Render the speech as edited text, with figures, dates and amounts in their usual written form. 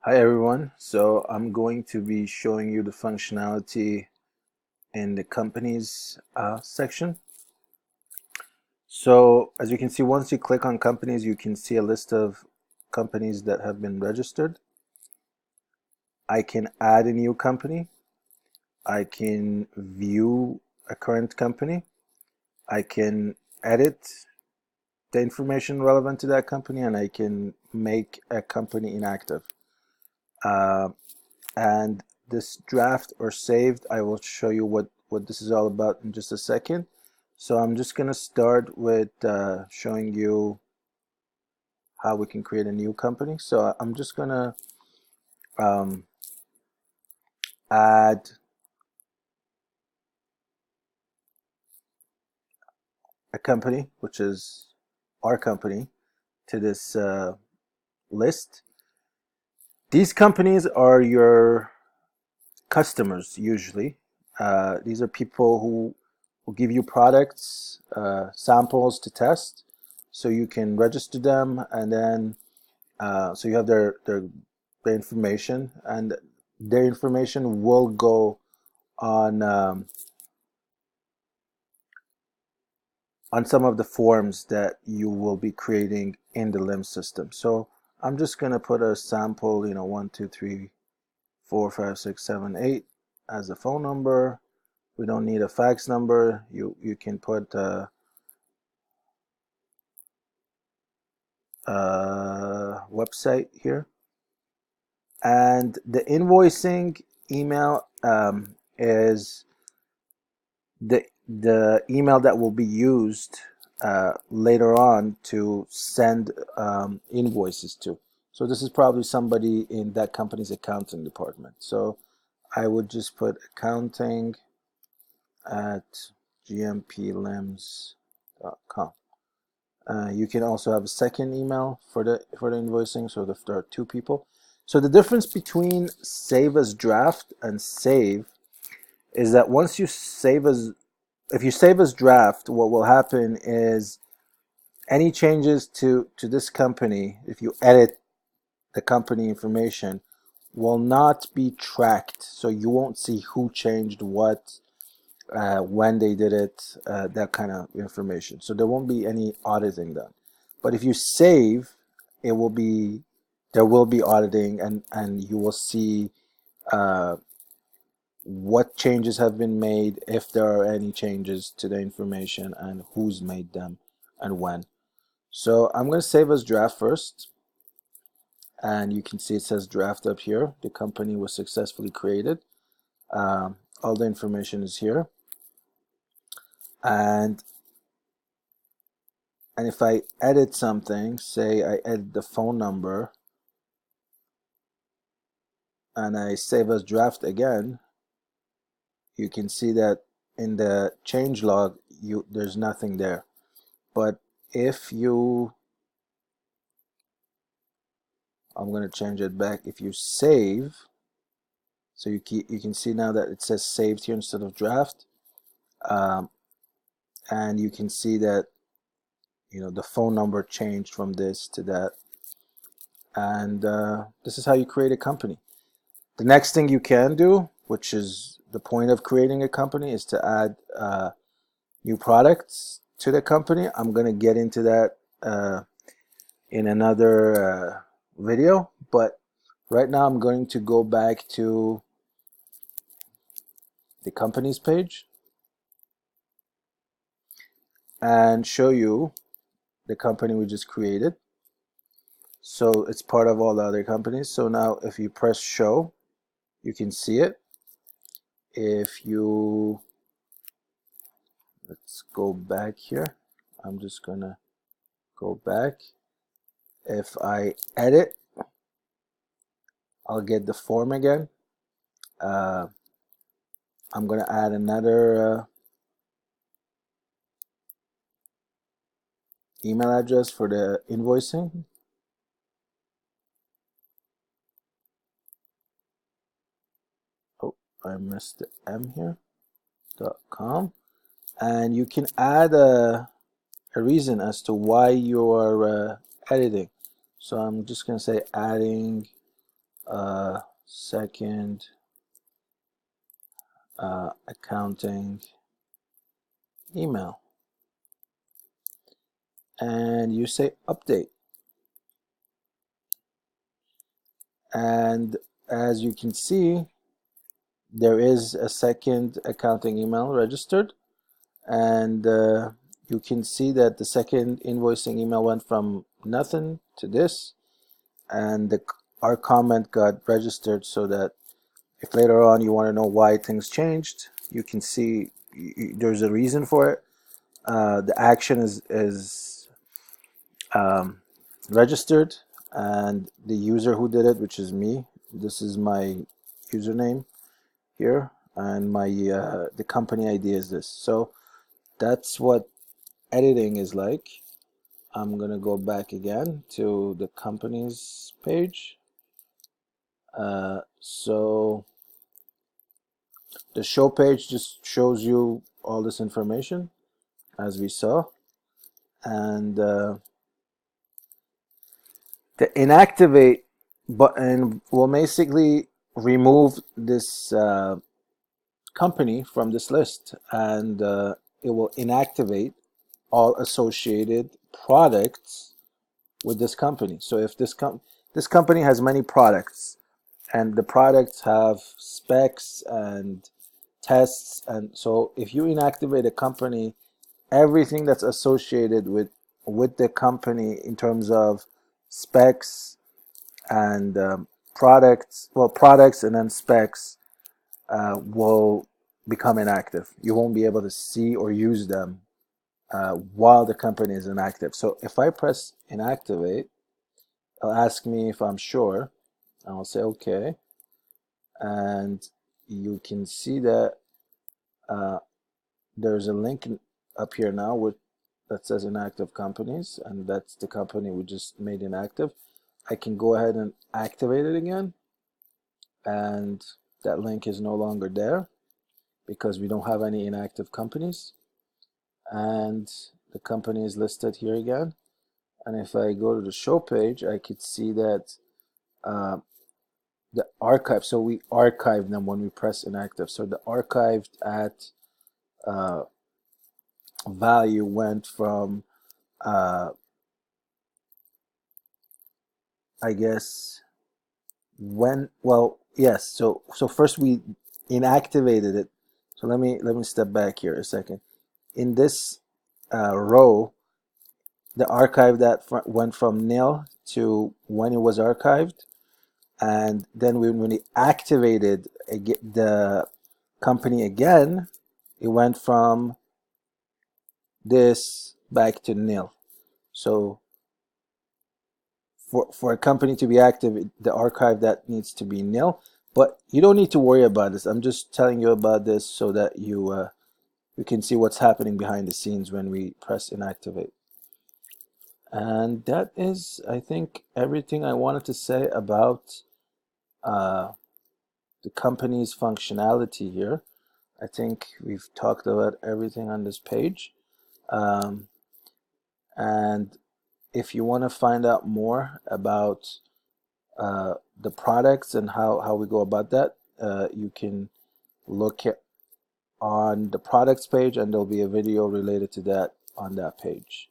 Hi everyone. So I'm going to be showing you the functionality in the companies section. So as you can see, once you click on companies, you can see a list of companies that have been registered. I can add a new company. I can view a current company. I can edit the information relevant to that company, and I can make a company inactive. Uh, and this draft or saved, I will show you what this is all about in just a second. So I'm just going to start with showing you how we can create a new company. So I'm just going to um, add a company, which is our company, to this list. These companies are your customers usually. These are people who give you products, samples to test, so you can register them, and then so you have their information, and their information will go on some of the forms that you will be creating in the LIMS system. So I'm just gonna put a sample, 1, 2, 3, 4, 5, 6, 7, 8 as a phone number. We don't need a fax number. You can put website here, and the invoicing email is the email that will be used later on to send invoices to. So this is probably somebody in that company's accounting department. So I would just put accounting at gmplims.com. You can also have a second email for the invoicing, so if there are two people. So the difference between save as draft and save is that once you save as, if you save as draft, what will happen is any changes to this company, if you edit the company information, will not be tracked. So you won't see who changed what, when they did it, that kind of information. So there won't be any auditing done. But if you save, it will be, there will be auditing, and you will see uh, what changes have been made, if there are any changes to the information, and who's made them and when. So I'm going to save as draft first, and you can see it says draft up here. The company was successfully created. All the information is here, and if I edit something, say I edit the phone number, and I save as draft again, you can see that in the change log there's nothing there. But if you, I'm going to change it back. If you save, so you can see now that it says saved here instead of draft, um, and you can see that the phone number changed from this to that, and this is how you create a company. The next thing you can do, which is the point of creating a company, is to add new products to the company. I'm going to get into that in another video, but right now I'm going to go back to the companies page and show you the company we just created. So it's part of all the other companies. So now if you press show, you can see it. If you, let's go back here. I'm just gonna go back. If I edit, I'll get the form again. I'm gonna add another email address for the invoicing. Oh, I missed the M here. .com, and you can add a reason as to why you are editing. So I'm just gonna say adding second accounting email, and you say update. And as you can see, there is a second accounting email registered, and you can see that the second invoicing email went from nothing to this, and our comment got registered, so that if later on you want to know why things changed, you can see there's a reason for it. The action is registered, and the user who did it, which is me, this is my username here, and my the company ID is this. So that's what editing is like. I'm gonna go back again to the company's page. So the show page just shows you all this information, as we saw, and the inactivate button will basically remove this company from this list, and it will inactivate all associated products with this company. So if this company has many products, and the products have specs and tests, and so if you inactivate a company, everything that's associated with the company in terms of specs and products and then specs will become inactive. You won't be able to see or use them while the company is inactive. So if I press inactivate, it'll ask me if I'm sure, and I'll say okay, and you can see that there's a link up here now that says inactive companies, and that's the company we just made inactive. I can go ahead and activate it again, and that link is no longer there because we don't have any inactive companies, and the company is listed here again. And if I go to the show page, I could see that the archive, so we archive them when we press inactive. So the archived at value went from I guess yes, so first we inactivated it. So let me step back here a second. In this row, the archive that went from nil to when it was archived, and then when we activated the company again, it went from this back to nil. So for a company to be active, the archive that needs to be nil, but you don't need to worry about this. I'm just telling you about this so that you can see what's happening behind the scenes when we press inactivate. And that is, I think, everything I wanted to say about the company's functionality here. I think we've talked about everything on this page. And if you want to find out more about the products and how we go about that, you can look on the products page, and there'll be a video related to that on that page.